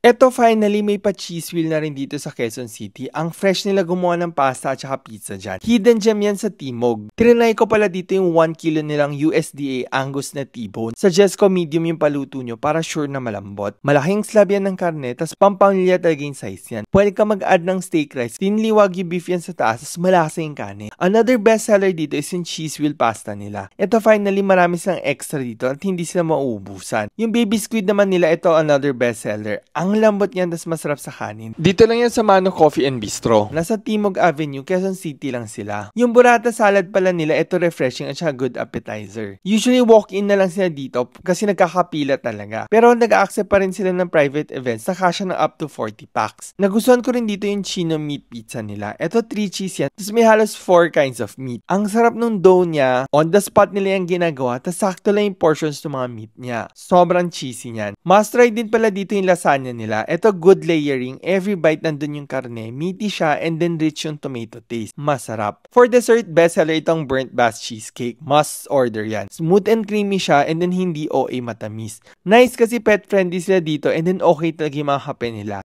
Eto finally may pa-cheese wheel na rin dito sa Quezon City. Ang fresh nila gumawa ng pasta at saka pizza dyan. Hidden gem yan sa Timog. Trinay ko pala dito yung 1 kilo nilang USDA Angus na T-bone. Suggest ko medium yung paluto nyo para sure na malambot. Malaking slab yan ng karne, tas pampamilya talaga yung size yan. Pwede ka mag-add ng steak rice. Thinly wagyu beef yan sa taas, tas malasa yung karne. Another best seller dito is yung cheese wheel pasta nila. Ito finally marami silang extra dito at hindi sila mauubusan. Yung baby squid naman nila, ito another best seller. Ang lambot niyan, tas masarap sa kanin. Dito lang yan sa Mano Coffee and Bistro. Nasa Timog Avenue, Quezon City lang sila. Yung burrata salad pala nila, ito refreshing at saka good appetizer. Usually walk-in na lang sila dito kasi nagkakapila talaga. Pero nag-accept pa rin sila ng private events na kasya ng up to 40 packs. Nagustuhan ko rin dito yung chino meat pizza nila. Ito 3 cheese yan, tas may halos 4 kinds of meat. Ang sarap nung dough niya, on the spot nila yung ginagawa, tas sakto lang yung portions ng mga meat niya. Sobrang cheesy niyan. Must try din pala dito yung lasagna nila. Ito good layering. Every bite nandun yung karne. Meaty siya and then rich yung tomato taste. Masarap. For dessert, bestseller itong burnt bass cheesecake. Must order yan. Smooth and creamy siya and then hindi OA matamis. Nice kasi pet friendly sila dito and then okay talaga yung mga kape nila.